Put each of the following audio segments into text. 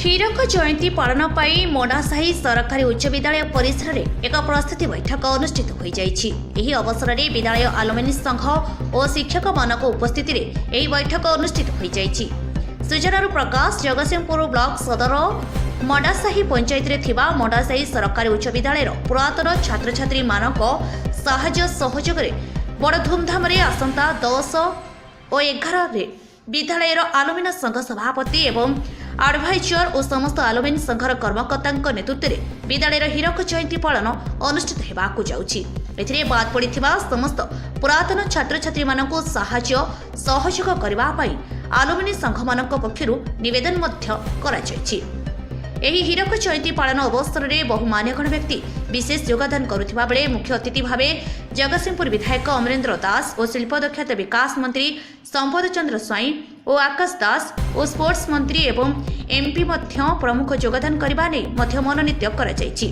हीरक जयंती पालन पर मोडासाही सरकारी उच्च विद्यालय परिसर में एक प्रस्तुति बैठक अनुष्ठित हो जाइछि। अवसर में विद्यालय आलुमिनी संघ और शिक्षक मानक उपस्थिति में यह बैठक अनुष्ठित हो जाइछि। सूचना प्रकाश जगतसिंहपुर ब्लॉक सदर मोडासाही पंचायत रे थिबा मोडासाही सरकारी उच्च विद्यालय पुरातन छात्र छात्री मानक साहाय्य सहयोग बड़ धूमधाम आसंता 10 और 11 रे विद्यालय आलुमिनी संघ सभापति एवं आडभाइजर और समस्त आलुमिनी संघर कर्मकर्ता नेतृत्व में विद्यालय हीरक जयंती पालन अनुष्ठित होगाकू जाउछि। एथिरे बाद पड़िथिबा समस्त पुरातन छात्र छात्री मानकु साहाय्य सहयोग करबा पई आलुमिनी संघ मानक पक्षरु निवेदन मध्य करा जायछि। एही हीरक जयंती पालन अवसर में बहु मान्यगण व्यक्ति विशेष योगदान करुथिबा बेले मुख्य अतिथि भावे जगतसिंहपुर विधायक अमरेंद्र दास और शिल्प दक्षता विकास मंत्री संपद चंद्र स्वाई और आकाश दास और स्पोर्ट्स मंत्री एवं एमपी मध्य प्रमुख योगदान करबा नै मध्य मनोनीत करा जायछि।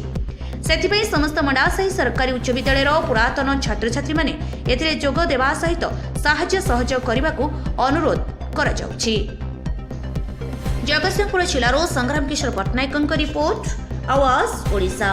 सेथिपई समस्त मोडासाही सरकारी उच्च विद्यालयर पुरातन छात्र छात्री माने एथिरे जोग देबा सहित साहाय्य सहयोग करबाकू अनुरोध करा जाउछि। जगतसिंहपुर जिलारो संग्राम किशोर पट्टनायक रिपोर्ट आवाज ओडिशा।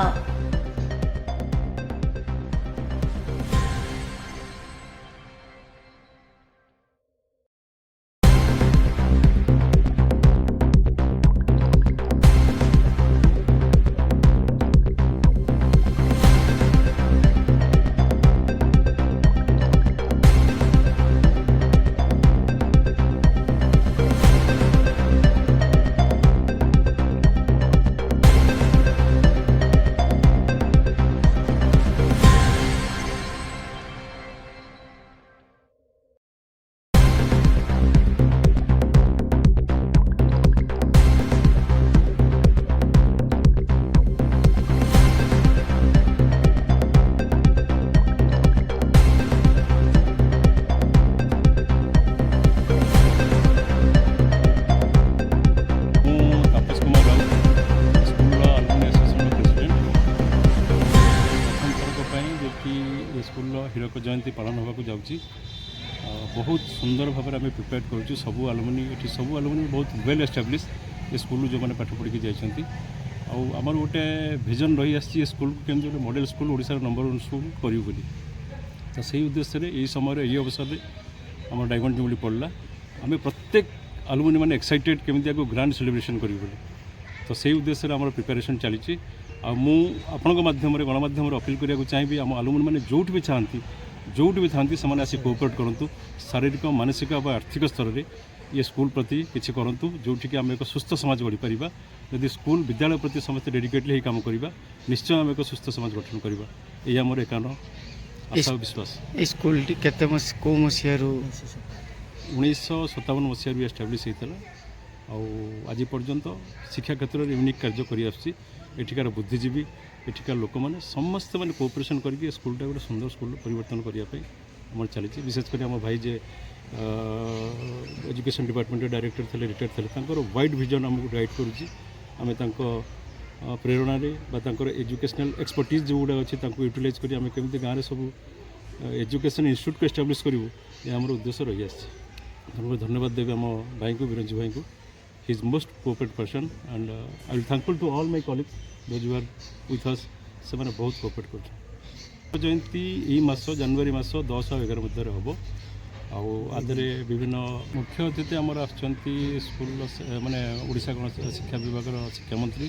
स्कूल हीरक जयंती पालन होगा जाऊँगी बहुत सुंदर भाव में प्रिपेयर करूँ सबू आलुमिनी ये सबू आलुमिनी बहुत वेल एस्टाब्लीश ये स्कूल जो मैंने पाठ पढ़ी जाइए आमर गोटे विजन रही आसी स्कूल को केमती गोटे मॉडल स्कूल ओडिशार नंबर 1 स्कूल करूँ बोली तो सही उद्देश्य यही समय ये अवसर में आम डायमंड जुबली पड़ा आम प्रत्येक आलुमिनी मैंने एक्साइटेड केमती ग्रांड सेलिब्रेशन करूँ बोली तो सही उद्देश्य आम प्रिपेरेसन चली आपण माध्यम गणमाध्यम अपील करने को चाहिए आम आलुमिनी मैंने जोट भी चाहती जोट भी था से आसी कोऑपरेट करूँ शारीरिक मानसिक और आर्थिक स्तर में ये स्कूल प्रति किसी करूँ जोटि आम एक सुस्थ समाज गढ़ी पार यदि स्कूल विद्यालय प्रति समस्त डेडिकेटली काम करवा निश्चय आम एक सुस्थ समाज गठन करवा ये आम एकान आशा विश्वास। स्कूल केते को मसीह 1957 मसीह एस्टाब्लीश होता आज पर्यंत शिक्षा क्षेत्र में यूनिक कार्य कर एठिकार बुद्धिजीवी एठिकार लोक मैंने समस्त मैंने कोऑपरेशन करके स्कूलटा गोटे सुंदर स्कूल परिवर्तन करने आम चली विशेषकर आम भाई जे एजुकेशन डिपार्टमेंट डायरेक्टर थे रिटायर्ड थे वाइड विजन आमको गाइड करुँच आम प्रेरणा एजुकेशनल एक्सपर्टीज जो गुड़ा अच्छे यूटिलाइज कर केमी गाँव में सब एजुकेशन इंस्टीट्यूट को एस्टाब्लीश करूँ ये आम उद्देश्य रही आस धन्यवाद देवी आम भाई को विरंजू भाई को he is most cooperative person and I will thankful to all my colleagues those who are with us से मैंने बहुत कोऑपरेट कर जयंती यही मास जनवरी मास 10 और 11 मध्य हम आदरे विभिन्न मुख्य अतिथि आमर आसुँच स्कूल माने ओडिशा शिक्षा विभाग शिक्षा मंत्री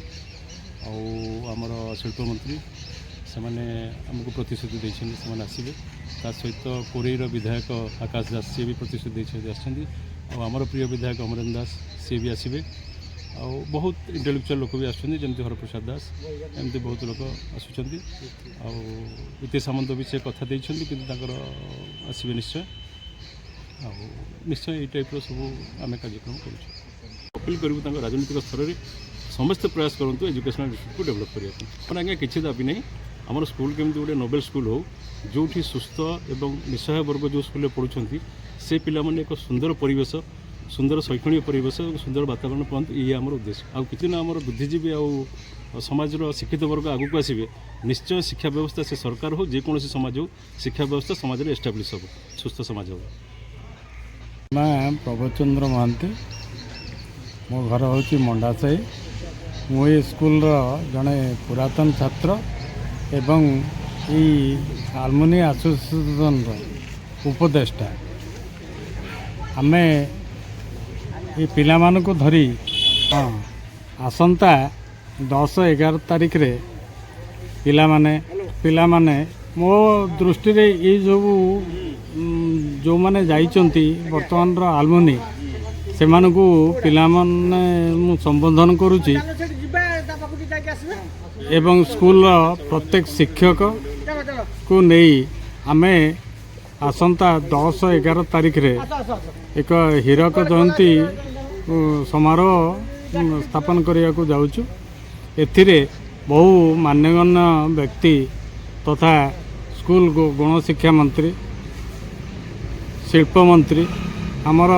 आमर शिल्प मंत्री से आमको प्रतिश्रुति देते से आसवे ता सहित कोरेईर विधायक आकाश दास सी भी प्रतिश्रुति देते आमर प्रिय विधायक अमरेंद्र दास सी भी आसवे बहुत इंटेलेक्चुअल लोक भी आसुँच जमी हरप्रसाद दास एमती बहुत लोक आसुँच इति सामंत भी से कथा देते कि आसवे निश्चय निश्चय ये टाइप सब आम कार्यक्रम अपील करूँ राजनीतिक स्तर में समस्त प्रयास करूँ एजुकेशनल इंस्टीट्यूट को डेभलप करने आज्ञा किसी दाबी नहीं आमर स्कूल केमती गोटे नोबेल स्कूल हो जो सुस्थ एवं निस्सहाय वर्ग जो स्कूल पढ़ुं से पिला माने एक सुंदर परिवेश सुंदर शैक्षणिक परिवेश सुंदर वातावरण पाते ये आम उद्देश्य आउ कि आमर बुद्धिजीवी आ समाज शिक्षित वर्ग आगू को आसवे निश्चय शिक्षा व्यवस्था से सरकार हो जेकोसी समाज हो शिक्षा व्यवस्था समाज में एस्टाब्लीश हो सुस्थ समाज हो। मैं प्रभुचंद्र महांती मो घर हूँ मंडासाही ମୁଁ ଏ ସ୍କୁଲର ଜଣେ ପୁରାତନ ଛାତ୍ର ଏବଂ ଏଇ ଆଲୁମିନି ଆସୋସିଏସନର ଉପଦେଷ୍ଟା। ଆମେ ଏ ପିଲାମାନଙ୍କୁ ଧରି ଆସନ୍ତା 10-11 ତାରିଖରେ ପିଲାମାନେ ମୋ ଦୃଷ୍ଟିରେ ଏଇ ସବୁ ଯେଉଁମାନେ ଯାଇଛନ୍ତି ବର୍ତ୍ତମାନର ଆଲୁମିନି ସେମାନଙ୍କୁ ପିଲାମାନେ ମୁଁ ସମ୍ବୋଧନ କରୁଛି ଏବଂ ସ୍କୁଲର ପ୍ରତ୍ୟେକ ଶିକ୍ଷକକୁ ନେଇ ଆମେ ଆସନ୍ତା 10-11 ତାରିଖରେ ଏକ ହୀରକ ଜୟନ୍ତୀ ସମାରୋହ ସ୍ଥାପନ କରିବାକୁ ଯାଉଛୁ। ଏଥିରେ ବହୁ ମାନ୍ୟଗଣ୍ୟ ବ୍ୟକ୍ତି ତଥା ସ୍କୁଲ ଗଣଶିକ୍ଷା ମନ୍ତ୍ରୀ, ଶିଳ୍ପମନ୍ତ୍ରୀ, ଆମର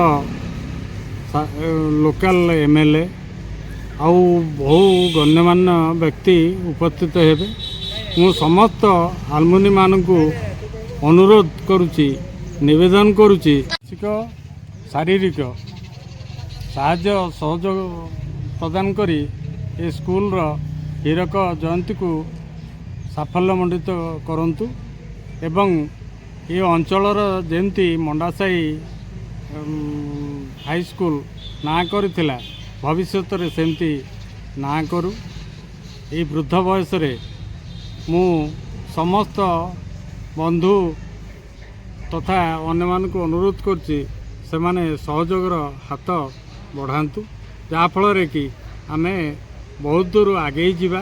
ଲୋକାଲ MLA ଆଉ ବହୁ ଗଣ୍ୟମାନ୍ୟ ବ୍ୟକ୍ତି ଉପସ୍ଥିତ ହେବେ। ମୁଁ ସମସ୍ତ ଆଲୁମିନି ମାନଙ୍କୁ ଅନୁରୋଧ କରୁଛି, ନିବେଦନ କରୁଛି, ଶାରୀରିକ ସାହାଯ୍ୟ ସହଯୋଗ ପ୍ରଦାନ କରି ଏ ସ୍କୁଲର ହୀରକ ଜୟନ୍ତୀକୁ ସାଫଲ୍ୟମଣ୍ଡିତ କରନ୍ତୁ ଏବଂ ଏ ଅଞ୍ଚଳର ଯେମିତି ମଣ୍ଡାସାହି ହାଇସ୍କୁଲ ନାଁ କରିଥିଲା ଭବିଷ୍ୟତରେ ସେମିତି ନାଁ କରୁ। ଏହି ବୃଦ୍ଧ ବୟସରେ ମୁଁ ସମସ୍ତ ବନ୍ଧୁ ତଥା ଅନ୍ୟମାନଙ୍କୁ ଅନୁରୋଧ କରୁଛି ସେମାନେ ସହଯୋଗର ହାତ ବଢ଼ାନ୍ତୁ, ଯାହାଫଳରେ କି ଆମେ ବହୁତ ଦୂର ଆଗେଇ ଯିବା।